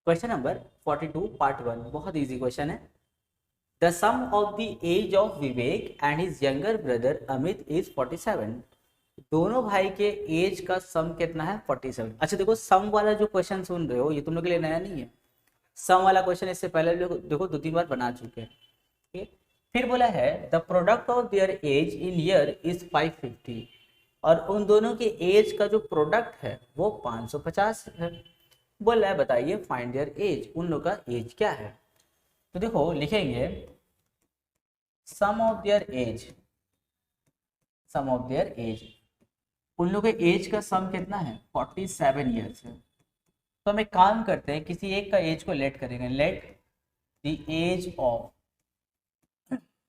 Question number 42 part 1 बहुत easy question है। The sum of the age of Vivek and his younger brother Amit is 47। दोनों भाई के as का सम कितना है 47। अच्छा देखो सम वाला जो क्वेश्चन सुन रहे हो ये तुम लोग के लिए नया नहीं है। सम वाला क्वेश्चन इससे पहले लोग देखो 2-3 बार बना चुके हैं। ठीक? फिर बोला है the product of their age in year is 550 और उन दोनों के एज का जो प्रोडक्ट है वो 550 है। बोल रहा है बताइए फाइंड देयर एज, उन लोग का एज क्या है। तो देखो लिखेंगे sum of their age, sum of their age, उन लोग के एज का सम कितना है 47 ईयर्स है। तो हम एक काम करते हैं किसी एक का एज को लेट करेंगे, let the age of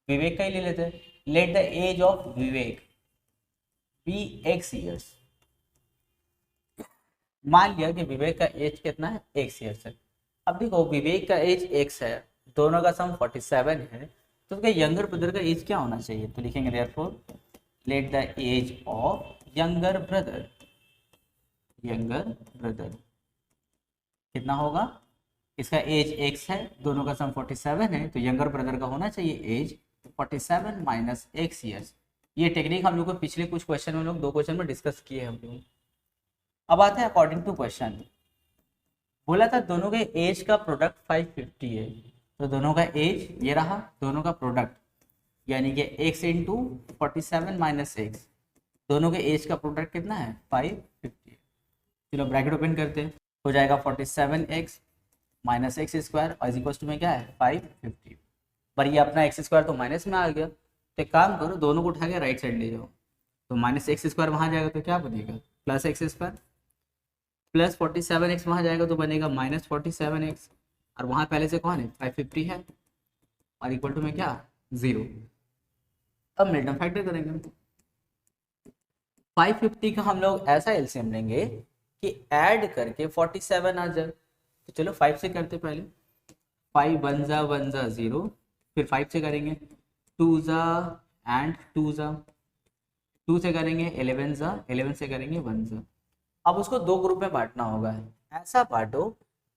Vivek का ही ले लेते हैं। Let the age of Vivek be X years. मान लिया कि विवेक का एज कितना है एक्स ईयर्स है। अब देखो विवेक का एज एक्स है, दोनों का सम 47 है, तो उसके यंगर ब्रदर का एज क्या होना चाहिए। तो लिखेंगे therefore let the age of younger brother, younger brother कितना होगा। इसका एज एक्स है, दोनों का सम 47 है, तो यंगर ब्रदर का होना चाहिए एज 47 माइनस एक्स ईयर्स। ये टेक्निक हम लोग को पिछले कुछ क्वेश्चन में लोग 2 क्वेश्चन में डिस्कस किए हम लोग। अब आते हैं अकॉर्डिंग टू क्वेश्चन। बोला था दोनों के एज का प्रोडक्ट 550 है, तो दोनों का एज ये रहा, दोनों का प्रोडक्ट यानी कि x इंटू 47 माइनस एक्स, दोनों के एज का प्रोडक्ट कितना है 550। चलो ब्रैकेट ओपन करते हैं, हो जाएगा 47x माइनस एक्स स्क्वायर और इक्वल्स टू में क्या है 550। पर ये अपना एक्स स्क्वायर तो माइनस में आ गया, तो एक काम करो दोनों को उठा के राइट साइड ले जाओ, तो माइनस एक्स स्क्वायर वहाँ जाएगा तो क्या बनेगा plus x square, plus 47x वहाँ जाएगा तो बनेगा माइनस 47x, और वहाँ पहले से कौन है 550 है, और इक्वल टू में क्या 0। अब मिडल फैक्टर करेंगे, 550 का हम लोग ऐसा एलसीएम लेंगे कि ऐड करके 47 आ जाए। तो चलो 5 से करते पहले, 5 1 जा 1 जा 0, फिर 5 से करेंगे 2 जा एंड 2 जा, 2 से करेंगे 11 जा, 11 से करेंगे 1 जा। अब उसको 2 ग्रुप में बांटना होगा, ऐसा बांटो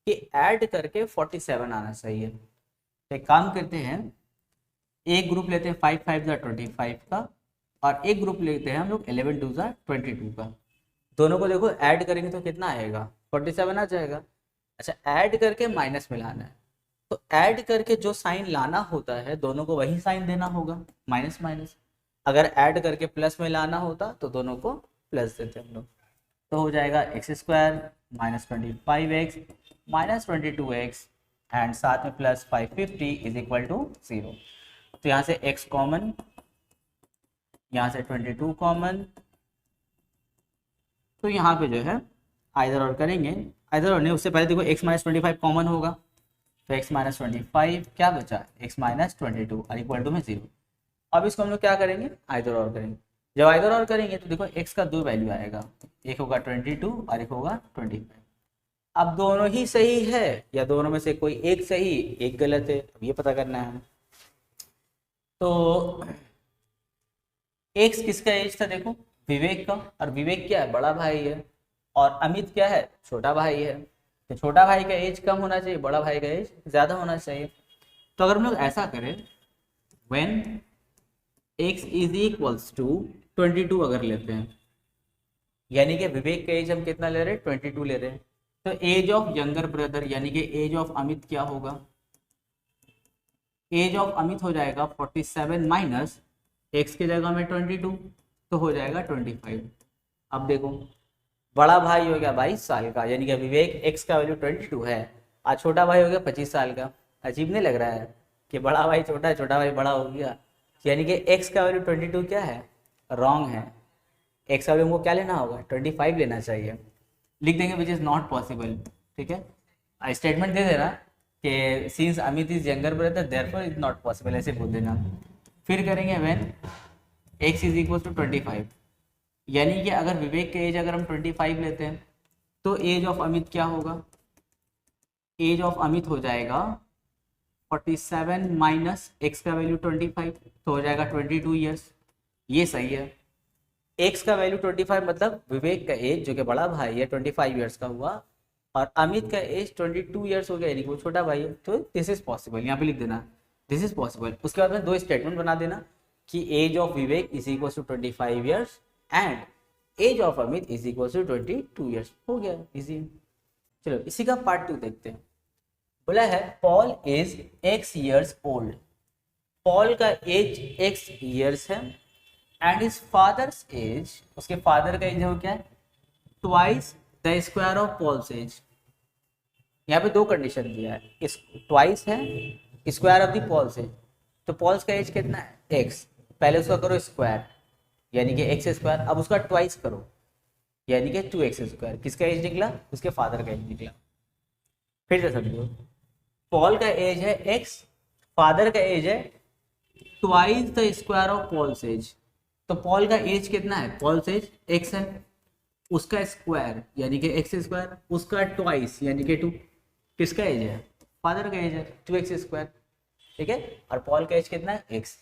कि ऐड करके 47 आना चाहिए। तो एक काम करते हैं, एक ग्रुप लेते हैं 5 5 जा 25 का, और एक ग्रुप लेते हैं हम लोग 11 2 जा 22 का। दोनों को देखो ऐड करेंगे तो कितना आएगा 47 आ जाएगा। अच्छा ऐड करके माइनस में लाना है, तो ऐड करके जो साइन लाना होता है दोनों को वही साइन देना होगा, माइनस माइनस। अगर ऐड करके प्लस में लाना होता तो दोनों को प्लस देते हम लोग, तो हो जाएगा x square minus 25x minus 22x and साथ में प्लस 550 इज इक्वल टू 0। तो यहाँ से x कॉमन, यहाँ से 22 कॉमन, तो यहाँ पे जो है आइदर और करेंगे, आइदर और नहीं, उससे पहले देखो x माइनस 25 कॉमन होगा, तो x माइनस 25 क्या बचा x माइनस 22 और इक्वल टू में 0। अब इसको हम लोग क्या करेंगे आइदर और करेंगे। जब आइदर और करेंगे तो देखो x का 2 वैल्यू आएगा, एक होगा 22 और एक होगा 25। अब दोनों ही सही है या दोनों में से कोई एक सही एक गलत है, अब ये पता करना है। तो x किसका एज था देखो विवेक का, और विवेक क्या है बड़ा भाई है, और अमित क्या है छोटा भाई है। तो छोटा भाई का एज कम होना चाहिए, बड़ा भाई का एज ज्यादा होना चाहिए। तो अगर हम लोग ऐसा करें when x is equals to 22 अगर लेते हैं, यानी कि विवेक का एज हम कितना ले रहे हैं 22 ले रहे हैं, तो एज ऑफ यंगर ब्रदर यानी कि एज ऑफ अमित क्या होगा, एज ऑफ अमित हो जाएगा 47 माइनस एक्स की जगह में 22, तो हो जाएगा 25। अब देखो बड़ा भाई हो गया 22 साल का, यानी कि विवेक एक्स का वैल्यू 22 है, और छोटा भाई हो गया 25 साल का। अजीब नहीं लग रहा है कि बड़ा भाई छोटा है छोटा भाई बड़ा हो गया, यानी कि x का वैल्यू 22 क्या है रॉन्ग है, x का वैल्यू हमको क्या लेना होगा 25 लेना चाहिए। लिख देंगे विच इज़ नॉट पॉसिबल, ठीक है, स्टेटमेंट दे देना कि since Amit is younger brother therefore is not possible, ऐसे बोल देना। फिर करेंगे when x is equal to 25, यानी कि अगर विवेक का एज अगर हम 25 लेते हैं तो एज ऑफ अमित क्या होगा, एज ऑफ अमित हो जाएगा 47 माइनस एक्स का वैल्यू 25, तो हो जाएगा 22 ईयर्स। ये सही है, एक्स का वैल्यू 25 मतलब विवेक का एज जो कि बड़ा भाई है 25 ईयर्स का हुआ, और अमित का एज 22 ईयर्स हो गया, यानी कि वो छोटा भाई है, तो दिस इज पॉसिबल, यहाँ पे लिख देना दिस इज पॉसिबल। उसके बाद में दो स्टेटमेंट बना देना कि age of Vivek is equal to 25 years and age of Amit is equal to 22 years. हो गया इजी। चलो इसी का पार्ट 2 देखते हैं। बोला है Paul is x years old, Paul का एज x ईयर्स है एंड हिज फादर्स एज, उसके फादर का एज है वो क्या है, twice the square of Paul's age. यहाँ पे दो कंडीशन दिया है, इस ट्वाइस है square of the Paul's age, तो पॉल्स का एज कितना है x, पहले उसका करो स्क्वायर यानी कि x स्क्वायर, अब उसका ट्वाइस करो यानी कि 2x स्क्वायर। किसका एज निकला, उसके फादर का एज निकला। फिर से समझो, पॉल का एज है x, फादर का एज है twice the square of Paul's age, तो पॉल का एज कितना है, पॉल्स एज x है, उसका स्क्वायर यानी कि x स्क्वायर, उसका ट्वाइस यानी कि 2, किसका एज है, फादर का एज है 2x स्क्वायर, ठीक है। और पॉल का एज कितना है x।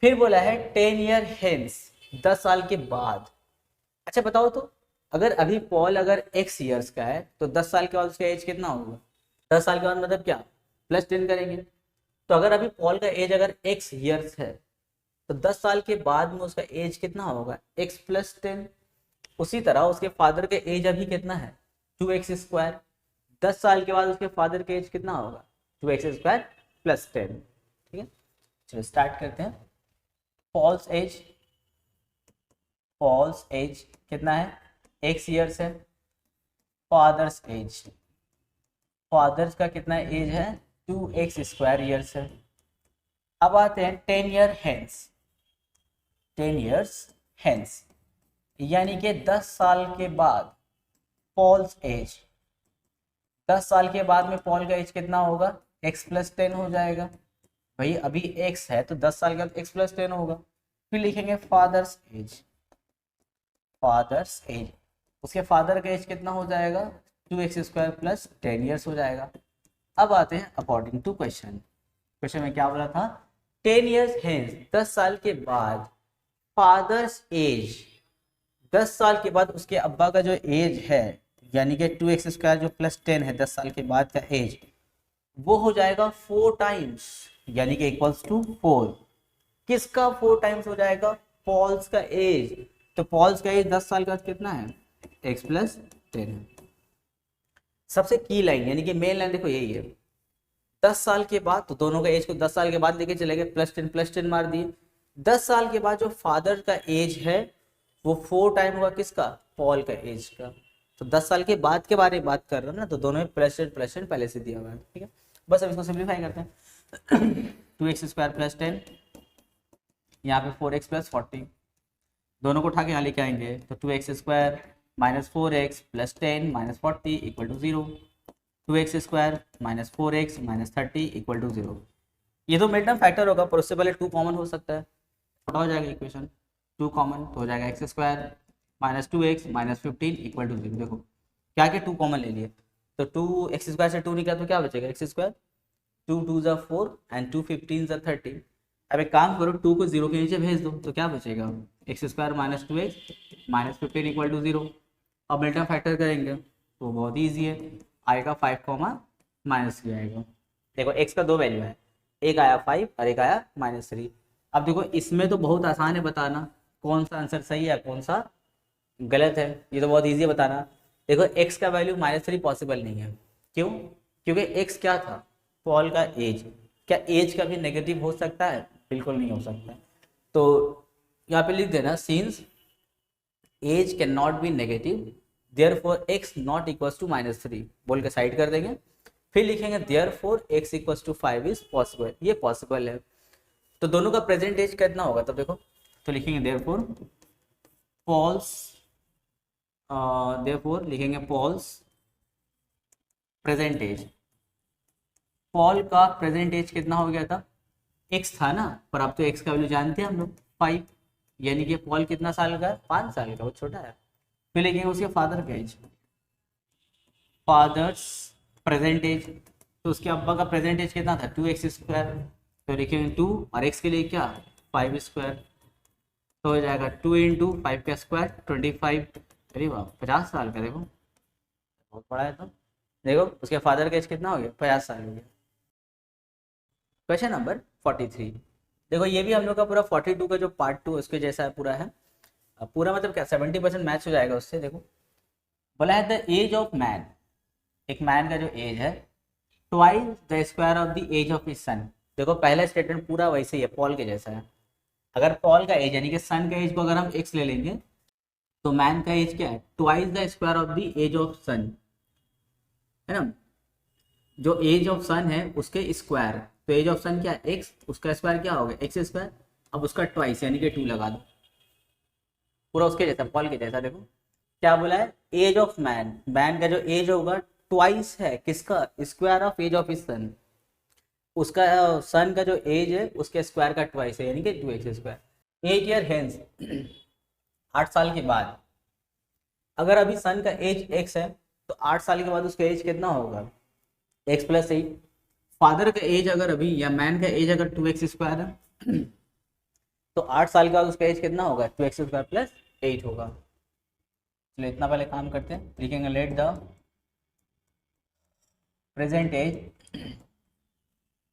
फिर बोला है 10 ईयर हेंस, 10 साल के बाद। अच्छा बताओ तो, अगर अभी पॉल अगर x ईयर्स का है तो 10 साल के बाद उसका एज कितना होगा, 10 साल के बाद मतलब क्या, +10 करेंगे। तो अगर अभी पॉल का एज अगर x ईयर्स है तो 10 साल के बाद में उसका एज कितना होगा, x + 10। उसी तरह उसके फादर का एज अभी कितना है, 2x स्क्वायर, 10 साल के बाद उसके फादर का एज कितना होगा, 2x स्क्वायर + 10, ठीक है। चलो स्टार्ट करते हैं। पॉल्स एज कितना है, x ईयर्स है, फादर्स एज, फादर्स का कितना एज है, 2x स्क्वायर ईयर्स है। अब आते हैं 10 ईयर हेंस, 10 ईयर्स हेंस यानी कि 10 साल के बाद पॉल्स एज, 10 साल के बाद में पॉल का एज कितना होगा, x + 10 हो जाएगा। भाई अभी x है तो 10 साल के बाद x + 10 होगा। फिर लिखेंगे फादर्स एज, फादर्स एज, उसके फादर का एज कितना हो जाएगा, 2x स्क्वायर + 10 ईयर्स हो जाएगा। अब आते हैं अकॉर्डिंग टू क्वेश्चन, क्वेश्चन में क्या बोला था, 10 ईयर्स हेंस, 10 साल के बाद फादर्स एज, 10 साल के बाद उसके अब्बा का जो एज है यानी कि 2x स्क्वायर जो +10 है 10 साल के बाद का एज, वो हो जाएगा 4 टाइम्स यानी कि =4। किसका 4 टाइम्स हो जाएगा, पॉल्स का एज। तो पॉल्स का एज 10 साल का कितना है, x + 10 है। सबसे की लाइन यानी कि मेन लाइन देखो यही है, 10 साल के बाद, तो दोनों का एज को 10 साल के बाद लेके चले गए, +10 मार दिए। 10 साल के बाद जो फादर का एज है वो 4 टाइम होगा किसका, पॉल का एज का। तो 10 साल के बाद के बारे में बात कर रहे हैं ना, तो दोनों में +10 पहले से दिया हुआ है, ठीक है। बस अब इसको सिंप्लीफाई करते हैं। 2x स्क्वायर + 10, यहाँ पे 4x + 40, दोनों को उठा के यहाँ लेके आएंगे तो 2x square -4x + 10 - 40 = 0, 2x square -4x - 30 = 0। ये तो मिड टर्म फैक्टर होगा, पर उससे पहले 2 कॉमन हो सकता है, छोटा हो जाएगा इक्वेशन, 2 कॉमन तो हो जाएगा x स्क्वायर -2x - 15 = 0। देखो क्या क्या 2 कॉमन ले लिए, तो 2x स्क्वायर से 2 निकला तो क्या बचेगा, x स्क्वायर, 2 2 = 4 एंड 2 15 = 30। अब एक काम करो, 2 को 0 के नीचे भेज दो तो क्या बचेगा, x स्क्वायर -2x - 15 = 0। अब मिड टर्म फैक्टर करेंगे तो बहुत ईजी है, आएगा 5 -3 आएगा। देखो x का 2 वैल्यू है, एक आया 5 और एक आया -3। अब देखो इसमें तो बहुत आसान है बताना कौन सा आंसर सही है कौन सा गलत है, ये तो बहुत ईजी है बताना। देखो x का वैल्यू -3 पॉसिबल नहीं है, क्यों, क्योंकि x क्या था, पॉल का एज। क्या एज का भी नेगेटिव हो सकता है, बिल्कुल नहीं हो सकता। तो यहाँ पे लिख देना since age can not be negative therefore x not equals to -3 बोल के साइड कर देंगे। फिर लिखेंगे therefore x equals to 5 is possible, ये पॉसिबल है। तो दोनों का प्रेजेंट एज कितना होगा तब देखो, तो लिखेंगे देयरफॉर लिखेंगे पॉल्स प्रेजेंट एज, पॉल का प्रेजेंट एज कितना हो गया था, x था ना, पर अब तो x का वैल्यू जानते हैं हम लोग 5, यानी कि पॉल कितना साल का है, 5 साल का, वो छोटा है। फिर लिखेंगे उसके फादर का एज, फादर्स प्रेजेंट एज, तो उसके अब्बा का प्रेजेंट एज कितना था, 2x स्क्वायर, तो लिखेंगे 2 और x के लिए क्या 5 स्क्वायर, तो हो जाएगा 2 × 5 का स्क्वायर 25, अरे वाह 50 साल का, देखो बहुत बड़ा है। तो देखो उसके फादर का एज कितना हो गया, 50 साल हो गया। Question number 43। देखो ये भी हम लोग का पूरा 42 का जो पार्ट 2 उसके जैसा पूरा है। अब पूरा मतलब क्या 70% मैच हो जाएगा उससे। देखो बोला है द एज ऑफ मैन, एक मैन का जो एज है twice the square of the age of his son. देखो पहला स्टेटमेंट पूरा वैसे ही है, पॉल के जैसा है। अगर पॉल का एज यानी कि सन का एज को अगर हम एक्स ले लेंगे तो मैन का एज क्या है, twice the square of the age of son, है ना। जो एज ऑफ सन है उसके स्क्वायर, तो एज ऑफ सन क्या है एक्स, उसका स्क्वायर क्या होगा एक्स स्क्वायर। अब उसका ट्वाइस यानी कि 2 लगा दो, पूरा उसके जैसा पॉल के जैसा। देखो क्या बोला है, एज ऑफ मैन, मैन का जो एज होगा ट्वाइस है किसका, स्क्वायर ऑफ एज ऑफ सन, उसका सन का जो एज है उसके स्क्वायर का ट्वाइस है यानी कि 2x स्क्वायर। 8 ईयर हेंस 8 साल के बाद, अगर अभी सन का एज x है तो 8 साल के बाद उसका एज कितना होगा x प्लस 8। फादर का एज अगर अभी या मैन का एज अगर 2x स्क्वायर है तो 8 साल के बाद उसका एज कितना होगा 2x स्क्वायर प्लस 8 होगा। चलो इतना पहले काम करते हैं, लिखेंगे let the present age,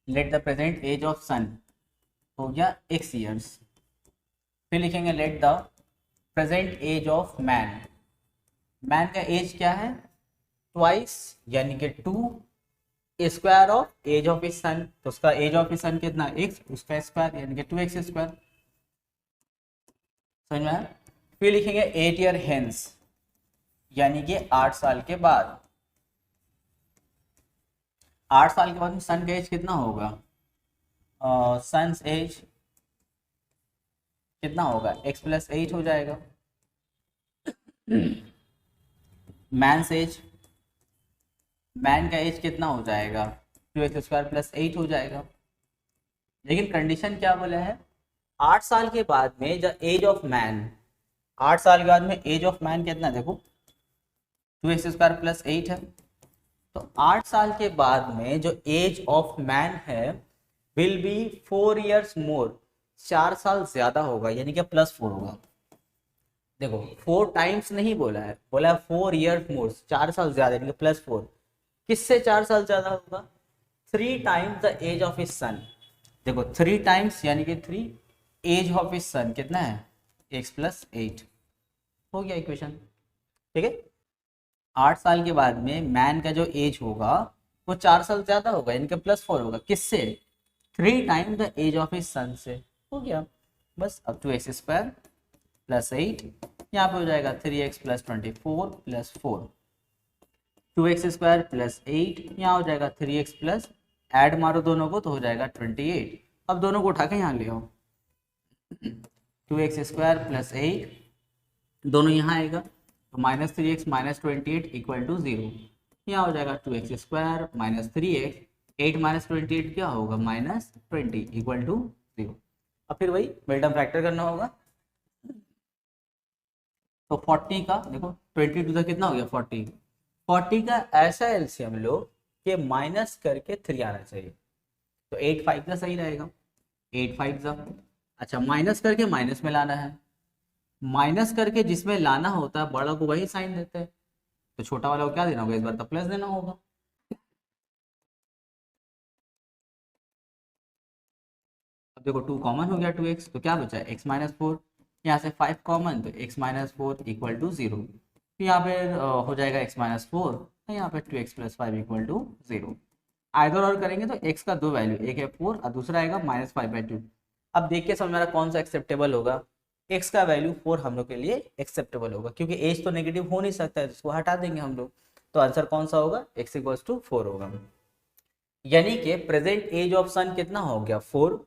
let the present age of son हो गया x ईयर्स। फिर लिखेंगे let the present age of man, man का एज क्या है ट्वाइस यानी कि 2 स्क्वायर ऑफ एज ऑफ इस सन, तो उसका एज ऑफ इस सन कितना x, उसका स्क्वायर यानी कि 2x स्क्वायर। समझ में आया। फिर लिखेंगे 8 ईयर हेंस यानी कि 8 साल के बाद, 8 साल के बाद में सन का एज कितना होगा, सन्स एज कितना होगा x प्लस 8 हो जाएगा। मैन एज, मैन का एज कितना हो जाएगा 2x स्क्वायर प्लस 8 हो जाएगा। लेकिन कंडीशन क्या बोला है, 8 साल के बाद में द एज ऑफ मैन, 8 साल के बाद में एज ऑफ मैन कितना, देखो 2x स्क्वायर प्लस 8 है, तो 8 साल के बाद में जो एज ऑफ मैन है विल बी 4 ईयर्स मोर, 4 साल ज्यादा होगा यानी कि प्लस 4 होगा। देखो 4 टाइम्स नहीं बोला है, बोला है 4 ईयर्स मोर, 4 साल ज्यादा यानी कि प्लस 4। किससे 4 साल ज्यादा होगा, 3 times the age of his son. देखो 3 टाइम्स यानी कि 3 एज ऑफ हिज सन कितना है x प्लस 8 हो गया इक्वेशन। ठीक है, 8 साल के बाद में मैन का जो एज होगा वो 4 साल ज्यादा होगा यानी कि प्लस 4 होगा, किससे 3 times the age of his son से। हो गया बस। अब 2x स्क्वायर प्लस 8 यहाँ पे हो जाएगा 3x plus 24 plus 4, 2x square plus 8 यहाँ हो जाएगा 3x प्लस, ऐड मारो दोनों को तो हो जाएगा 28। अब दोनों को उठा के यहाँ ले आओ, 2x स्क्वायर प्लस 8 दोनों यहाँ आएगा तो minus 3x minus 28 equal to 0। यहाँ हो जाएगा 2x square minus 3x, 8 minus 28 क्या होगा माइनस 20 इक्वल टू 0। अब फिर वही मिडटर्म फैक्टर करना होगा, तो 40 का देखो 22 का कितना हो गया 40, 40 का ऐसा एलसीएम लो कि माइनस करके 3 आना चाहिए, तो 8 5 का सही रहेगा, 8 5 का। अच्छा माइनस करके माइनस में लाना है, माइनस करके जिसमें लाना होता है बड़ा को वही साइन देते हैं, तो छोटा वाला को क्या देना होगा इस बार तो प्लस देना होगा। अब देखो 2 कॉमन हो गया 2x, तो क्या बचा है x माइनस 4, यहाँ से 5 कॉमन तो x माइनस 4 इक्वल टू 0। तो यहाँ पे हो जाएगा x माइनस 4, तो यहाँ पे 2x plus 5 equal to 0। Either और करेंगे तो x का 2 वैल्यू, एक है 4 और दूसरा आएगा माइनस 5/2। अब देख के समझ में आ रहा कौन सा एक्सेप्टेबल होगा, x का वैल्यू 4 हम लोग के लिए एक्सेप्टेबल होगा, क्योंकि एज तो नेगेटिव हो नहीं सकता है, इसको हटा देंगे हम लोग, तो आंसर कौन सा होगा x इक्वल्स टू 4 होगा। यानी कि प्रेजेंट एज ऑफ सन कितना हो गया 4,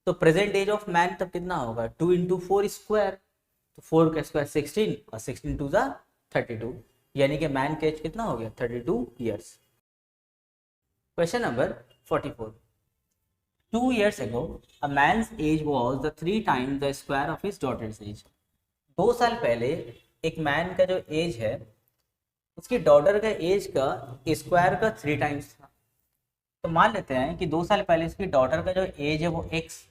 तो प्रेजेंट एज ऑफ मैन तब कितना होगा 2 इंटू 4 स्क्वायर, तो 4 का स्क्वायर 16 और 16 टू ज़ा 32, यानी कि मैन का एज कितना हो गया 32 years. Question number 44। 2 years ago, a man's age was the 3 times the square of his daughter's age. 2 साल पहले एक मैन का जो एज है उसकी डॉटर का एज का स्क्वायर का 3 टाइम्स था। तो मान लेते हैं कि 2 साल पहले उसकी डॉटर का जो एज है वो x,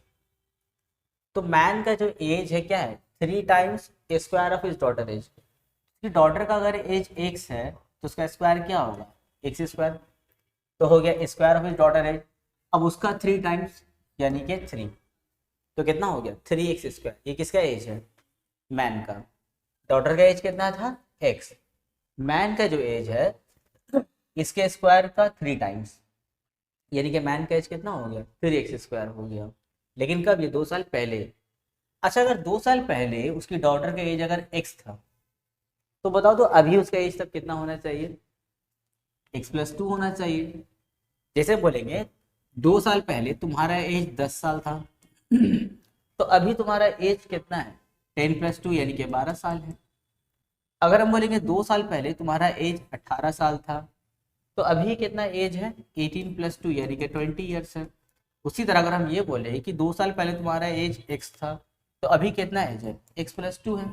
तो मैन का जो एज है क्या है 3 times square of his daughter age. उसकी डॉटर का अगर एज x है तो उसका स्क्वायर क्या होगा एक्स स्क्वायर, तो हो गया square of his daughter age. अब उसका 3 टाइम्स यानी कि 3, तो कितना हो गया 3x स्क्वायर। ये किसका एज है, मैन का। डॉटर का एज कितना था x, मैन का जो एज है इसके स्क्वायर का 3 टाइम्स, यानी कि मैन का एज कितना हो गया 3x स्क्वायर हो गया। लेकिन कब, ये 2 साल पहले। अच्छा, अगर 2 साल पहले उसकी डॉटर का एज अगर x था, तो बताओ तो अभी उसका एज तब कितना होना चाहिए, x+2 होना चाहिए। जैसे बोलेंगे 2 साल पहले तुम्हारा एज 10 साल था तो अभी तुम्हारा एज कितना है 10+2 यानी कि 12 साल है। अगर हम बोलेंगे 2 साल पहले तुम्हारा एज 18 साल था, तो अभी कितना एज है 18+2 यानी कि 20 ईयर्स है। उसी तरह अगर हम ये बोले कि 2 साल पहले तुम्हारा एज x था, तो अभी कितना एज है x+2 है,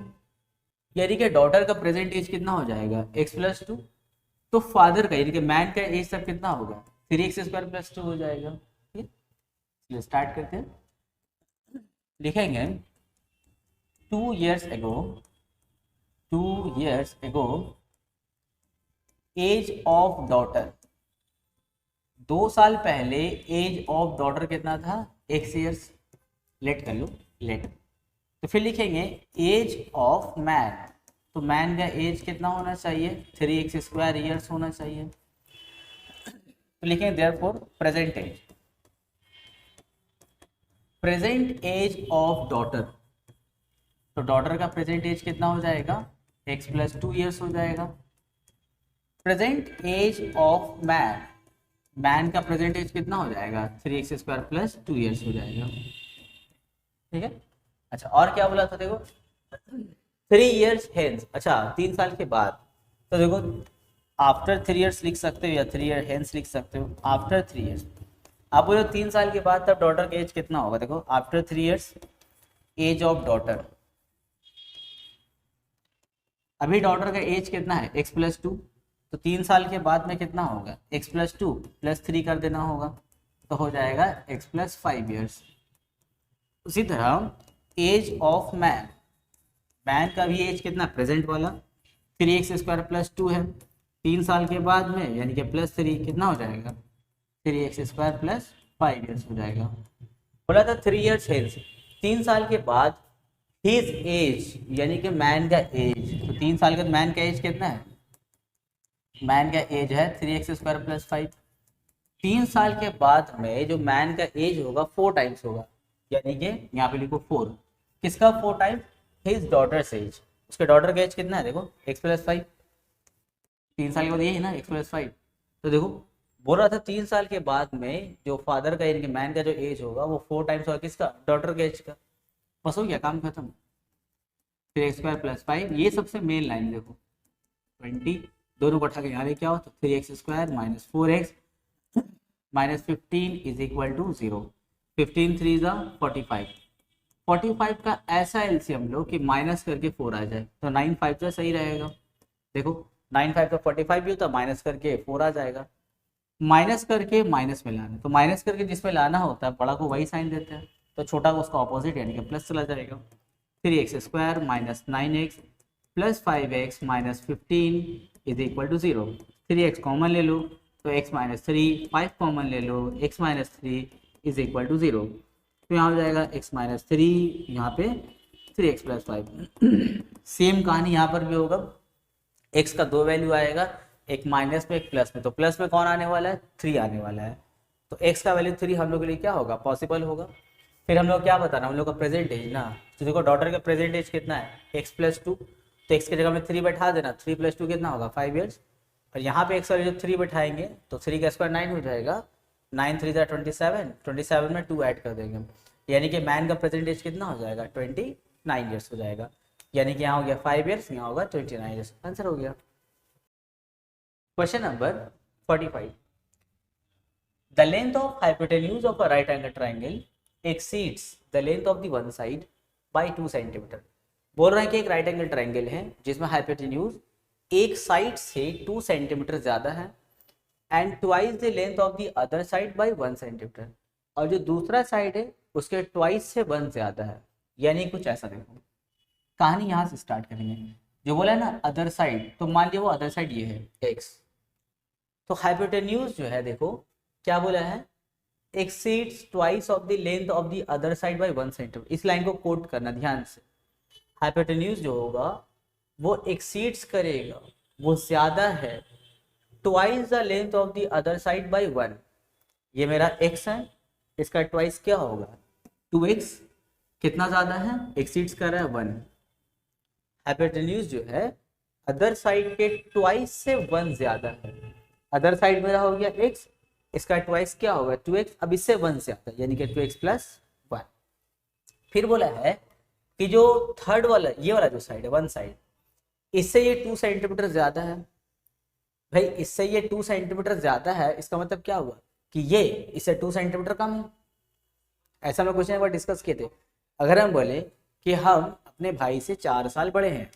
यानी कि डॉटर का प्रेजेंट एज कितना हो जाएगा x+2। तो फादर का यानी कि मैन का एज सब कितना होगा 3x² + 2 हो जाएगा। चलिए स्टार्ट करते हैं। लिखेंगे 2 years ago, 2 years ago age of daughter, 2 साल पहले एज ऑफ डॉटर कितना था x ईयर्स। लेट कर लो, लेट। तो फिर लिखेंगे एज ऑफ मैन, तो मैन का एज कितना होना चाहिए 3x² ईयर्स होना चाहिए। तो लिखेंगे therefore present age, present age of daughter, तो डॉटर का प्रेजेंट एज कितना हो जाएगा x+2 ईयर्स हो जाएगा। Present age of man, man का प्रेजेंट एज कितना हो जाएगा 3x² + 2 ईयर्स हो जाएगा। ठीक है। अच्छा, और क्या बोला था देखो 3 years हेंस, अच्छा 3 साल के बाद। तो देखो आफ्टर 3 years लिख सकते हो या 3 year हेंस लिख सकते हो। आफ्टर 3 years आप बोलो 3 साल के बाद, तब डॉटर का एज कितना होगा। देखो after 3 years age of daughter, अभी डॉटर का एज कितना है x+2, तो 3 साल के बाद में कितना होगा x+2 + 3 कर देना होगा, तो हो जाएगा x+5 ईयर्स। उसी तरह एज ऑफ मैन, मैन का भी एज कितना प्रेजेंट वाला 3x² + 2 है, 3 साल के बाद में यानी कि +3 कितना हो जाएगा 3x² + 5 ईयर्स हो जाएगा। बोला था 3 years हेंस, 3 साल के बाद हिज एज यानी कि मैन का एज, तो 3 साल के बाद मैन का एज कितना है, मैन का एज है 3x² + 5। 3 साल के बाद में जो मैन का एज होगा 4 टाइम्स होगा, यानी कि यहाँ पे लिखो 4, किसका 4 टाइम्स हिज डॉटर्स एज, उसके डॉटर का एज कितना है देखो x+5, 3 साल के बाद ये है ना x+5। तो देखो बोल रहा था 3 साल के बाद में जो फादर का यानी कि मैन का जो एज होगा वो 4 टाइम्स होगा किसका, डॉटर के एज का। बस हो गया काम खत्म। फिर x² + 5, ये सबसे मेन लाइन देखो 20, दोनों को उठा के यहाँ लेके आओ तो 3x² - 4x - 15 = 0। 15 3 45, 45 का ऐसा एलसीएम लो कि माइनस करके 4 आ जाए, तो 9 5 तो सही रहेगा। देखो 9 5 तो 45 भी होता, माइनस करके 4 आ जाएगा। माइनस करके माइनस में लाना, तो माइनस करके जिसमें लाना होता है बड़ा को वही साइन देते हैं, तो छोटा को उसका ऑपोजिट यानी कि प्लस चला जाएगा। 3x² - 9x + 5x - 15 = 0। 3x common ले लो तो x - 3, 5 कॉमन ले लो x - 3 = 0। तो यहाँ हो जाएगा x - 3, यहाँ पे 3x + 5। सेम कहानी यहाँ पर भी होगा, x का 2 वैल्यू आएगा, एक माइनस में एक प्लस में, तो प्लस में कौन आने वाला है 3 आने वाला है, तो x का वैल्यू 3 हम लोग के लिए क्या होगा पॉसिबल होगा। फिर हम लोग क्या बताना, हम लोग का प्रेजेंट एज ना, तो देखो डॉटर का प्रेजेंट एज कितना है x+2, तो x की जगह में 3 बैठा देना, 3 + 2 कितना होगा 5 ईयर्स। और यहाँ पे x वाले जब 3 बैठाएंगे तो 3 का स्क्वायर 9 हो जाएगा, 9 3 27, 27 में 2 ऐड कर देंगे, यानी कि मैन का प्रेजेंट एज कितना हो जाएगा 29 ईयर्स हो जाएगा, यानी कि यहाँ हो गया 5 ईयर्स, यहाँ होगा 29 ईयर्स। आंसर हो गया। Question number 45, the length of hypotenuse of a right angle triangle exceeds the length of the one side by 2 cm। बोल रहा है कि एक राइट एंगल ट्राइंगल है जिसमें हाइपोटेन्यूज एक साइड से 2 सेंटीमीटर ज्यादा है and twice the length of the other side by 1 centimetre, और जो दूसरा साइड है उसके ट्वाइस से 1 ज्यादा है, यानी कुछ ऐसा। देखो कहानी यहाँ से स्टार्ट करेंगे, जो बोला है ना अदर साइड, तो मान लिया वो अदर साइड ये है x, तो हाइपोटेन्यूज जो है देखो क्या बोला है, exceeds twice of the length of the other side by 1 centimetre. इस लाइन को कोट करना ध्यान से, हाइपोटेन्यूज जो होगा वो एक्सीड्स करेगा, वो ज्यादा है twice the length of the other side by 1। ये मेरा x है, इसका ट्वाइस क्या होगा 2x, कितना ज्यादा है, एक्सीड्स कर रहा है 1। हाइपोटेन्यूज जो है अदर साइड के ट्वाइस से 1 ज्यादा है। अदर साइड मेरा हो गया x, इसका ट्वाइस क्या होगा 2x, अब इससे 1 ज्यादा यानी कि 2x + 1। फिर बोला है कि जो थर्ड वाला ये वाला जो साइड है 1 साइड, इससे ये 2 सेंटीमीटर ज्यादा है। भाई इससे ये 2 सेंटीमीटर ज्यादा है, इसका मतलब क्या हुआ कि ये इससे 2 सेंटीमीटर कम है। ऐसा हम क्वेश्चन एक बार डिस्कस किए थे। अगर हम बोले कि हम अपने भाई से 4 साल बड़े हैं,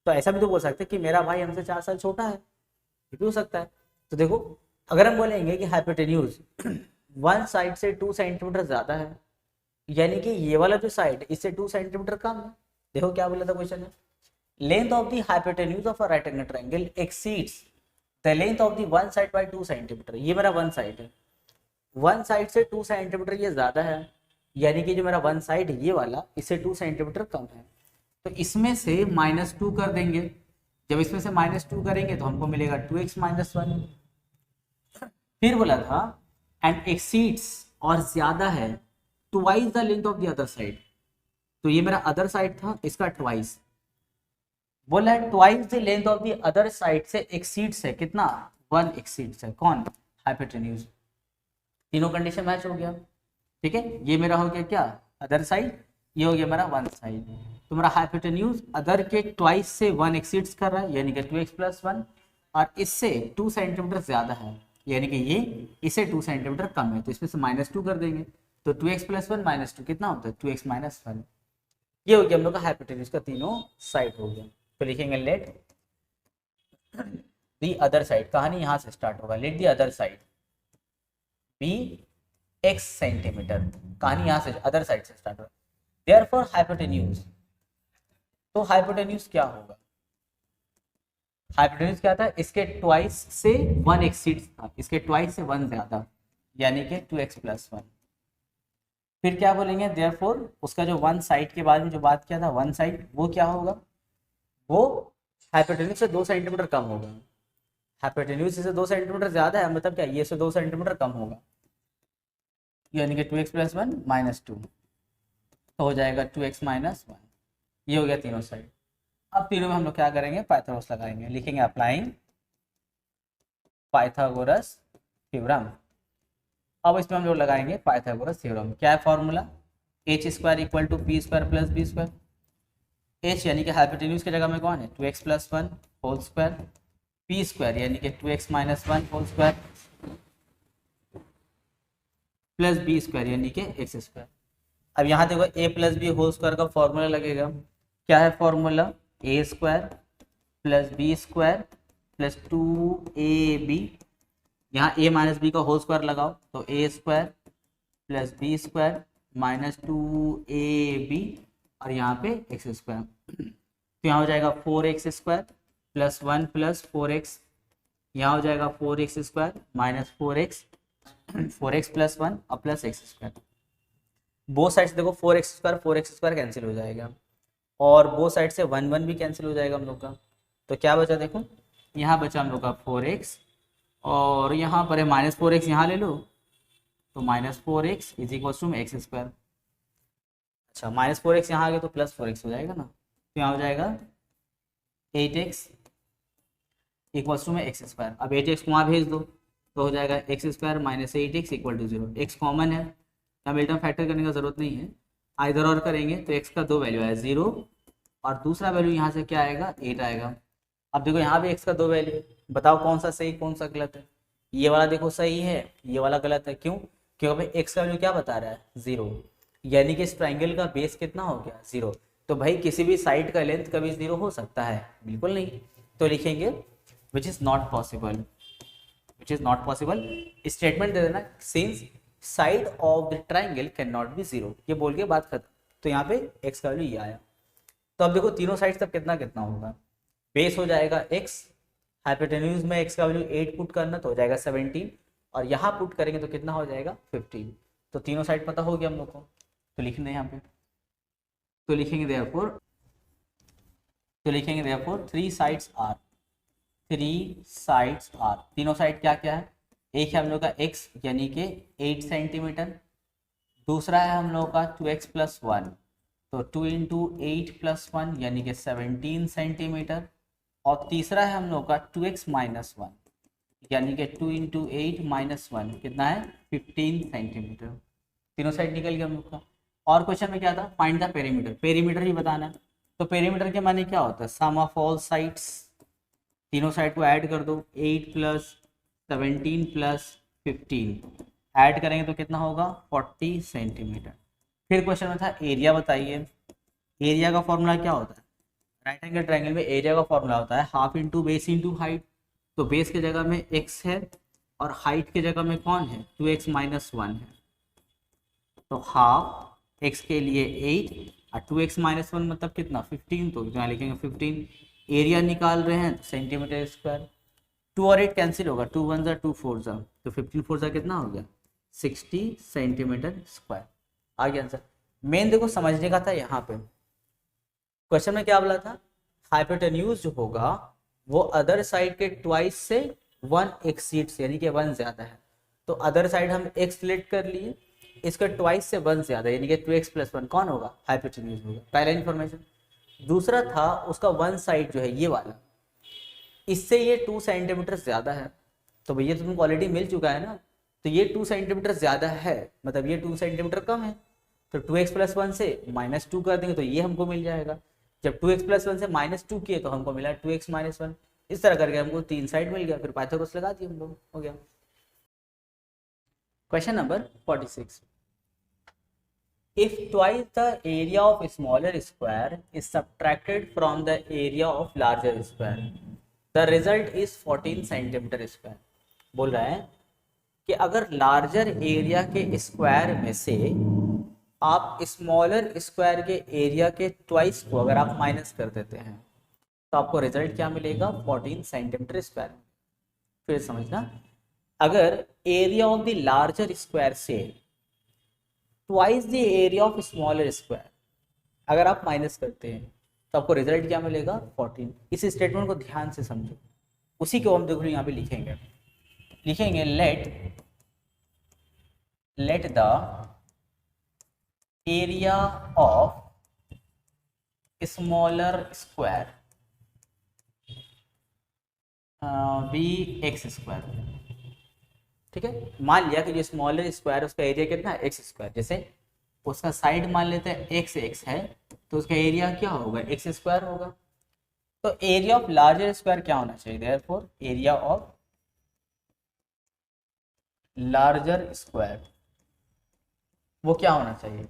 तो ऐसा भी तो बोल सकते हैं कि मेरा भाई हमसे 4 साल छोटा है, ये भी हो सकता है। तो देखो अगर हम बोलेंगे कि हाइपोटेन्यूज 1 साइड से 2 सेंटीमीटर ज्यादा है, यानी कि ये वाला जो साइड इससे 2 सेंटीमीटर कम है। देखो क्या बोला था क्वेश्चन में, length of the hypotenuse of a right angle triangle exceeds the length of the 1 side by 2 centimetre. ये मेरा 1 साइड है, 1 साइड से 2 सेंटीमीटर ये ज्यादा है, यानी कि जो मेरा 1 साइड ये वाला इससे 2 सेंटीमीटर कम है। तो इसमें से -2 कर देंगे। जब इसमें से -2 करेंगे तो हमको मिलेगा 2x - 1। फिर बोला था एंड एक्सीड्स और ज्यादा है twice the length of the other side. तो ये मेरा अदर साइड था, इसका ट्वाइस बोला है, twice the length of the other side से एक्सीड्स है कितना 1 एक्सीड्स है कौन, हाइपोटेन्यूज। तीनों कंडीशन मैच हो गया, ठीक है। ये मेरा हो गया क्या अदर साइड, ये हो गया मेरा 1 साइड। तो मेरा हाइपोटेन्यूज अदर के ट्वाइस से 1 एक्सीड्स कर रहा है यानी कि 2x + 1, और इससे 2 सेंटीमीटर ज्यादा है यानी कि ये इससे 2 सेंटीमीटर कम है। तो इसमें से -2 कर देंगे तो 2x + 1 - 2 कितना होता है 2x - 1। ये हो गया हम लोग का हाइपोटेन्यूज का तीनों साइड हो गया। तो लिखेंगे लेट दी अदर साइड, कहानी यहाँ से स्टार्ट होगा, let the other side be x centimetre, कहानी यहाँ से अदर साइड से स्टार्ट होगा। देयरफॉर हाइपोटेन्यूज, तो हाइपोटेन्यूज क्या होगा, हाइपोटेन्यूज क्या था, इसके ट्वाइस से 1 एक्सीड्स था, इसके ट्वाइस से 1 ज्यादा यानी कि 2x + 1। फिर क्या बोलेंगे, देयरफॉर उसका जो 1 साइड के बारे में जो बात किया था 1 साइड, वो क्या होगा, वो हाइपोटेन्यूज से 2 सेंटीमीटर कम होगा। हाइपोटेन्यूज से 2 सेंटीमीटर ज्यादा है मतलब क्या, ये से 2 सेंटीमीटर कम होगा यानी कि 2x + 1 - 2 तो हो जाएगा 2x - 1। ये हो गया तीनों साइड। अब तीनों में हम लोग क्या करेंगे, पाइथागोरस लगाएंगे, लिखेंगे अप्लाइंग पाइथागोरस थ्योरम। अब इसमें हम लोग लगाएंगे पाइथागोरस थ्योरम। क्या है formula, h² = p² + b²। h यानी कि हाइपोटेन्यूज की जगह में कौन है 2x + 1 होल स्क्वायर, p² यानी कि 2x - 1 whole square plus b² यानी कि x²। अब यहाँ देखो a + b होल स्क्वायर का फॉर्मूला लगेगा। क्या है फॉर्मूला, a² + b² + 2ab। यहाँ a - b का होल स्क्वायर लगाओ तो a² + b² - 2ab और यहाँ पे x²। तो यहाँ हो जाएगा 4x² + 1 + 4x, यहाँ हो जाएगा 4x² - 4x, 4x + 1 और प्लस x²। बोथ साइड से देखो 4x² कैंसिल हो जाएगा और बोथ साइड से 1 1 भी कैंसिल हो जाएगा हम लोग का। तो क्या बचा, देखो यहाँ बचा हम लोग का 4x और यहाँ पर है -4x, यहाँ ले लो तो -4x = x²। अच्छा -4x यहाँ आ गया तो +4x हो जाएगा ना, तो यहाँ हो जाएगा 8x = x²। अब 8x को वहाँ भेज दो तो हो जाएगा x² - 8x = 0। x कॉमन है, यहाँ मिल्टन फैक्टर करने का जरूरत नहीं है, आइदर और करेंगे तो x का 2 वैल्यू है 0 और दूसरा वैल्यू यहाँ से क्या आएगा 8 आएगा। अब देखो यहाँ भी x का 2 वैल्यू, बताओ कौन सा सही कौन सा गलत है। ये वाला देखो सही है, ये वाला गलत है, क्यों, क्योंकि x का वैल्यू क्या बता रहा है 0, यानी कि इस ट्राइंगल का बेस कितना हो गया 0। तो भाई किसी भी साइड का लेंथ कभी 0 हो सकता है, बिल्कुल नहीं। तो लिखेंगे which is not possible, which is not possible, statement दे देना since side of the triangle can not be 0, ये बोल के बात खत्म। तो यहाँ पे x का वैल्यू ये आया। तो अब देखो तीनों साइड तब कितना कितना होगा, बेस हो जाएगा x, हाइपोटेन्यूज में x का वैल्यू 8 पुट करना तो हो जाएगा 17, और यहाँ पुट करेंगे तो कितना हो जाएगा 15। तो तीनों साइड पता हो गया हम लोग को, तो लिख दें यहाँ पे। तो लिखेंगे देयरफॉर थ्री साइड्स आर, तीनों साइड क्या क्या है, एक है हम लोग का x यानी कि 8 सेंटीमीटर, दूसरा है हम लोग का 2x प्लस 1, तो 2 इंटू 8 प्लस 1 यानी कि 17 सेंटीमीटर, और तीसरा है हम लोग का 2x माइनस 1 यानी कि 2 इंटू 8 माइनस 1 कितना है 15 सेंटीमीटर। तीनों साइड निकल गया हम लोग का। और क्वेश्चन में क्या था, फाइंड द पेरीमीटर, पेरीमीटर ही बताना है। तो पेरीमीटर के माने क्या होता है, सम ऑफ ऑल साइड्स, तीनों साइड को ऐड कर दो, 8 प्लस 17 प्लस 15 ऐड करेंगे तो कितना होगा 40 सेंटीमीटर। फिर क्वेश्चन में था एरिया बताइए, एरिया का फॉर्मूला क्या होता है, राइट एंगल ट्रायंगल में एरिया का फॉर्मूला होता है half into base into height. तो बेस के जगह में x है और हाइट के जगह में कौन है 2x माइनस 1 है, तो हाफ x के लिए 8 और 2x माइनस 1 मतलब कितना 15, तो यहाँ लिखेंगे 15। एरिया निकाल रहे हैं सेंटीमीटर स्क्वायर, 2 और 8 कैंसिल होगा, 2 1 जा 2 4 जा, तो 15 4 जा कितना हो गया 60 सेंटीमीटर स्क्वायर। आ गया आंसर। मेन देखो समझने का था यहाँ पे, क्वेश्चन में क्या बोला था, हाइपोटेन्यूज जो होगा वो अदर साइड के ट्वाइस से 1 एक्सीड्स यानी कि 1 ज्यादा है। तो अदर साइड हम x सिलेक्ट कर लिए, इसका ट्वाइस से 1 ज्यादा यानी कि 2x प्लस 1 कौन होगा हाइपोटेन्यूज होगा, पहला इन्फॉर्मेशन। दूसरा था उसका वन साइड जो है ये वाला, इससे ये 2 सेंटीमीटर ज्यादा है, तो भैया तुमको ऑलरेडी मिल चुका है ना, तो ये 2 सेंटीमीटर ज्यादा है मतलब ये 2 सेंटीमीटर कम है, तो 2x प्लस 1 से -2 कर देंगे तो ये हमको मिल जाएगा। जब 2x प्लस 1 से -2 किए तो हमको मिला 2x माइनस 1, इस तरह करके हमको 3 साइड मिल गया, फिर पाइथागोरस लगा दिए हम लोग, हो गया। Question number 46, if twice the area of smaller square is subtracted from the area of larger square the result is 14 centimetre square. बोल रहा है कि अगर लार्जर एरिया के स्क्वायर में से आप स्मॉलर स्क्वायर के एरिया के ट्वाइस को अगर आप माइनस कर देते हैं तो आपको रिजल्ट क्या मिलेगा 14 सेंटीमीटर स्क्वायर। फिर समझना, अगर area of the larger square से twice the area of smaller square अगर आप माइनस करते हैं तो आपको रिजल्ट क्या मिलेगा 14। इस स्टेटमेंट को ध्यान से समझो, उसी को हम देखो यहाँ पे लिखेंगे let the area of smaller square be X square. ठीक है, मान लिया कि जो स्मॉलर स्क्वायर उसका एरिया कितना है एक्स स्क्वायर, जैसे उसका साइड मान लेते हैं x है तो उसका एरिया क्या होगा एक्स स्क्वायर होगा। तो एरिया ऑफ लार्जर स्क्वायर क्या होना चाहिए, therefore area of larger square वो क्या होना चाहिए,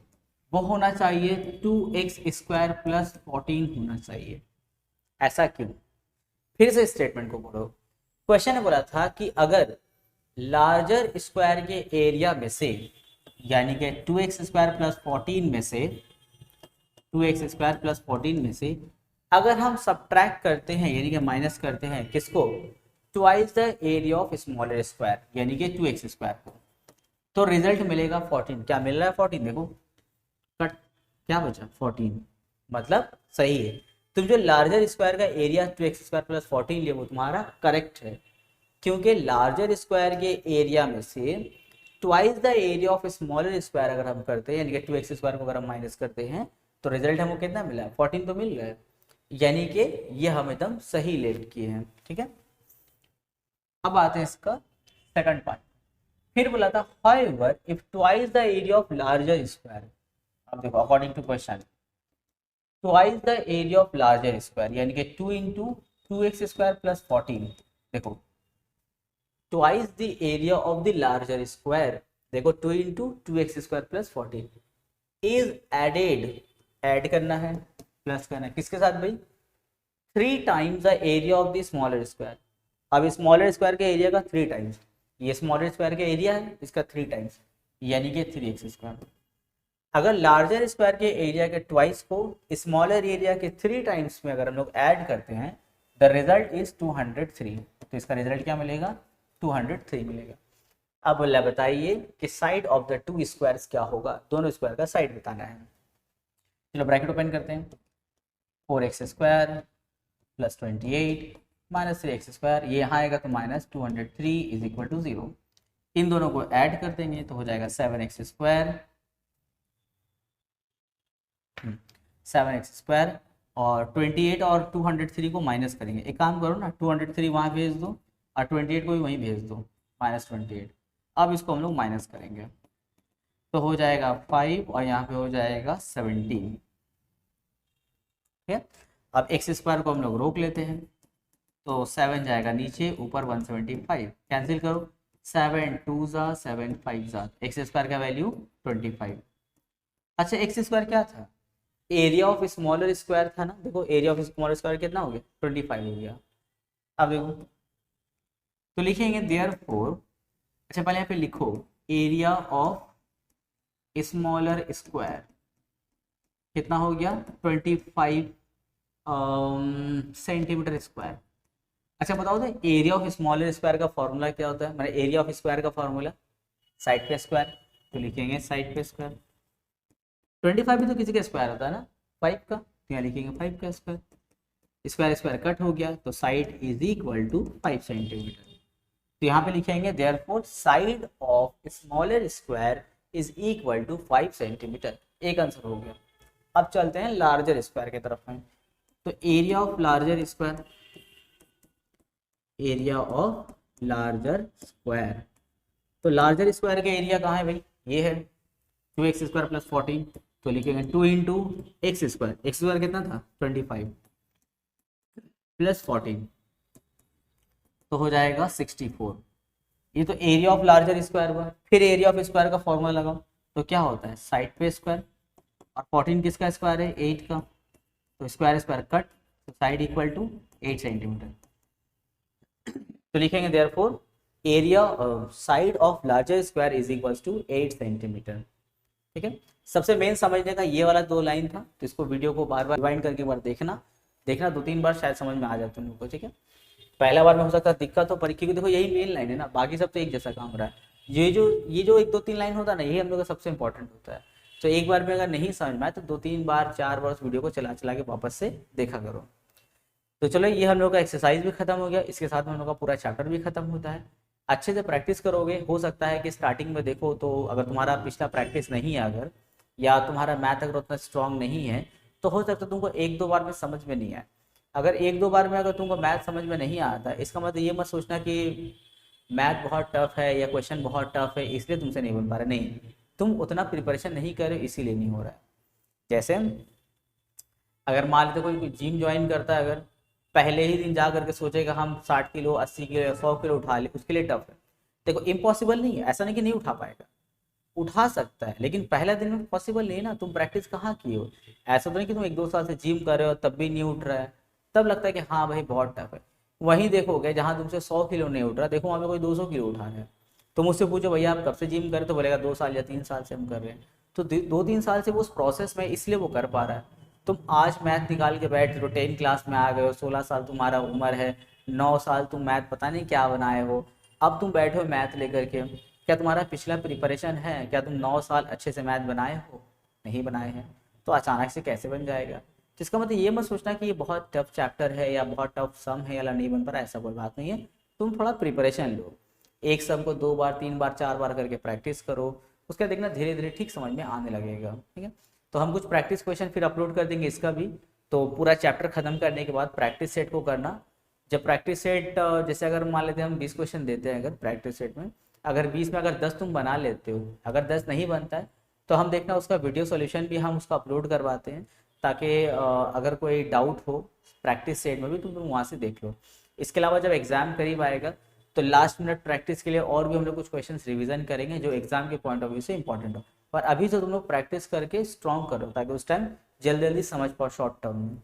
वो होना चाहिए 2x स्क्वायर प्लस 14 होना चाहिए। ऐसा क्यों, फिर से स्टेटमेंट को पढ़ो। क्वेश्चन ने बोला था कि अगर लार्जर स्क्वायर के एरिया में से यानी कि 2x स्क्वायर प्लस 14 में से 2x स्क्वायर प्लस 14 में से अगर हम सब्ट्रैक्ट करते हैं यानी कि माइनस करते हैं किसको, twice the area of smaller square यानी कि 2x स्क्वायर को, तो रिजल्ट मिलेगा 14। क्या मिल रहा है 14, देखो कट क्या बचा 14, मतलब सही है। तुम जो लार्जर स्क्वायर का एरिया 2x स्क्वायर प्लस 14 लिए वो तुम्हारा करेक्ट है, क्योंकि लार्जर स्क्वायर के एरिया में से twice the area of smaller square अगर हम करते हैं यानी कि 2x स्क्वायर को अगर हम माइनस करते हैं तो रिजल्ट हमको कितना मिला 14 तो मिल गया, यानी कि ये हम एकदम सही लेट किए हैं। ठीक है, अब आते हैं इसका सेकंड पार्ट। फिर बोला था however if twice the area of larger square, अब देखो according to question twice the area of larger square यानी कि 2 इंटू 2x स्क्वायर प्लस 14, देखो twice the area of the larger square, देखो 2 into 2x square plus 14 is added, add करना है plus करना है किसके साथ भाई 3 times the area of the smaller square. अब स्मॉलर स्क्वायर के एरिया का 3 टाइम्स, ये स्मॉलर स्क्वायर का एरिया है इसका 3 टाइम्स यानी कि 3x स्क्वायर। अगर लार्जर स्क्वायर के एरिया के ट्वाइस को स्मॉलर एरिया के 3 टाइम्स में अगर हम लोग ऐड करते हैं द रिजल्ट इज 203, तो इसका रिजल्ट क्या मिलेगा, 203 मिलेगा। अब बोला बताइए कि side of the two squares क्या होगा, दोनों स्क्वायर का साइड बताना है। चलो ब्रैकेट ओपन करते हैं, 4x² प्लस 28 माइनस 3x², ये यहाँ आएगा तो माइनस 203 इज इक्वल टू 0। इन दोनों को ऐड कर देंगे तो हो जाएगा 7x², 7x² और 28 और 203 को माइनस करेंगे। एक काम करो ना, 203 वहाँ भेज दो और 28 को भी वहीं भेज दो, -28। अब इसको हम लोग माइनस करेंगे तो हो जाएगा 5 और यहाँ पे हो जाएगा 17। ठीक है, अब x² को हम लोग रोक लेते हैं तो 7 जाएगा नीचे, ऊपर 175, कैंसिल करो, 7 2 जा 7 5 जा, x² का वैल्यू 25। अच्छा x² क्या था, एरिया ऑफ स्मॉलर स्क्वायर था ना, देखो एरिया ऑफ स्मॉलर स्क्वायर कितना हो गया, 25 हो गया। अब देखो तो लिखेंगे देयरफॉर, अच्छा पहले यहाँ पे लिखो एरिया ऑफ स्मॉलर स्क्वायर कितना हो गया, 25 सेंटीमीटर स्क्वायर। अच्छा बताओ तो एरिया ऑफ स्मॉलर स्क्वायर का फॉर्मूला क्या होता है, मतलब एरिया ऑफ स्क्वायर का फॉर्मूला साइड पे स्क्वायर, तो लिखेंगे साइड पे स्क्वायर। 25 भी तो किसी का स्क्वायर होता है ना, 5 का, तो यहाँ लिखेंगे 5 का स्क्वायर, स्क्वायर स्क्वायर कट हो गया तो side is equal to 5 centimetre. तो यहाँ पे लिखेंगे therefore side of smaller square is equal to 5 centimetre, एक आंसर हो गया। अब चलते हैं लार्जर स्क्वायर की तरफ में, तो area of larger square, area of larger square, तो लार्जर स्क्वायर का एरिया कहाँ है भाई, ये है 2x² प्लस 14, तो लिखेंगे 2 इंटू x² कितना था 25 प्लस 14 तो हो जाएगा 64। ये तो एरिया ऑफ लार्जर स्क्वायर हुआ। फिर एरिया ऑफ स्क्वायर का फॉर्मूला लगाओ तो क्या होता है साइड पे स्क्वायर, और 14 किसका स्क्वायर है 8 का, तो स्क्वायर स्क्वायर कट, तो साइड इक्वल टू 8 सेंटीमीटर। तो लिखेंगे therefore area side of larger square is equal to 8 centimetre. ठीक है, सबसे मेन समझने का ये वाला 2 लाइन था, तो इसको वीडियो को बार बार रिवाइंड करके बार देखना 2-3 बार शायद समझ में आ जाए तुम लोग को। ठीक है, पहला बार में हो सकता है दिक्कत हो, पर क्योंकि देखो यही मेन लाइन है ना, बाकी सब तो एक जैसा काम रहा है। ये जो 1-2-3 लाइन होता है ना, यही हम लोग का सबसे इंपॉर्टेंट होता है। तो एक बार में अगर नहीं समझ में आए तो 2-3 बार 4 बार उस वीडियो को चला के वापस से देखा करो। तो चलो ये हम लोग का एक्सरसाइज भी खत्म हो गया, इसके साथ में हम लोग का पूरा चैप्टर भी खत्म होता है। अच्छे से प्रैक्टिस करोगे, हो सकता है कि स्टार्टिंग में देखो तो अगर तुम्हारा पिछला प्रैक्टिस नहीं है अगर, या तुम्हारा मैथ अगर उतना स्ट्रांग नहीं है, तो हो सकता है तुमको 1-2 बार में समझ में नहीं आए। अगर 1-2 बार में अगर तुमको मैथ समझ में नहीं आता, इसका मतलब ये मत सोचना कि मैथ बहुत टफ है या क्वेश्चन बहुत टफ है इसलिए तुमसे नहीं बन पा रहा, नहीं, तुम उतना प्रिपरेशन नहीं कर रहे हो इसीलिए नहीं हो रहा है। जैसे अगर मान लेते कोई जिम ज्वाइन करता है, अगर पहले ही दिन जा करके सोचेगा हम 60 किलो 80 किलो 100 किलो उठा ले, उसके लिए टफ है। देखो इम्पॉसिबल नहीं है, ऐसा नहीं कि नहीं उठा पाएगा, उठा सकता है, लेकिन पहला दिन में पॉसिबल नहीं है ना। तुम प्रैक्टिस कहाँ की हो, ऐसा तो नहीं कि तुम 1-2 साल से जिम कर रहे हो तब भी नहीं उठ रहा है, तब लगता है कि हाँ भाई बहुत टफ है। वहीं देखोगे जहाँ तुमसे 100 किलो नहीं उठ रहा, देखो वहाँ पे कोई 200 किलो उठा रहा है, तो मुझसे पूछो भैया आप कब से जिम कर रहे, तो बोलेगा 2 साल या 3 साल से हम कर रहे हैं। तो 2-3 साल से वो उस प्रोसेस में, इसलिए वो कर पा रहा है। तुम आज मैथ निकाल के बैठ रहे हो, 10 क्लास में आ गए हो, 16 साल तुम्हारा उम्र है, 9 साल तुम मैथ पता नहीं क्या बनाए हो, अब तुम बैठे हो मैथ लेकर के, क्या तुम्हारा पिछला प्रिपरेशन है, क्या तुम 9 साल अच्छे से मैथ बनाए हो, नहीं बनाए हैं, तो अचानक से कैसे बन जाएगा। तो इसका मतलब ये मत सोचना कि ये बहुत टफ चैप्टर है या बहुत टफ सम है या नहीं बन पा रहा, ऐसा कोई बात नहीं है। तुम थोड़ा प्रिपरेशन लो, एक सम को 2 बार 3 बार 4 बार करके प्रैक्टिस करो, उसका देखना धीरे धीरे ठीक समझ में आने लगेगा। ठीक है, तो हम कुछ प्रैक्टिस क्वेश्चन फिर अपलोड कर देंगे इसका भी। तो पूरा चैप्टर खत्म करने के बाद प्रैक्टिस सेट को करना। जब प्रैक्टिस सेट जैसे अगर मान लेते हैं हम 20 क्वेश्चन देते हैं अगर प्रैक्टिस सेट में, अगर 20 में अगर 10 तुम बना लेते हो, अगर 10 नहीं बनता है तो हम देखना उसका वीडियो सॉल्यूशन भी हम उसका अपलोड करवाते हैं, ताकि अगर कोई डाउट हो प्रैक्टिस सेट में भी तुम वहाँ से देख लो। इसके अलावा जब एग्जाम करीब आएगा तो लास्ट मिनट प्रैक्टिस के लिए और भी हम लोग कुछ क्वेश्चंस रिवीजन करेंगे जो एग्जाम के पॉइंट ऑफ व्यू से इंपॉर्टेंट हो। पर अभी तो तुम लोग प्रैक्टिस करके स्ट्रॉन्ग करो ताकि उस टाइम जल्दी जल्दी समझ पाओ शॉर्ट टर्म में।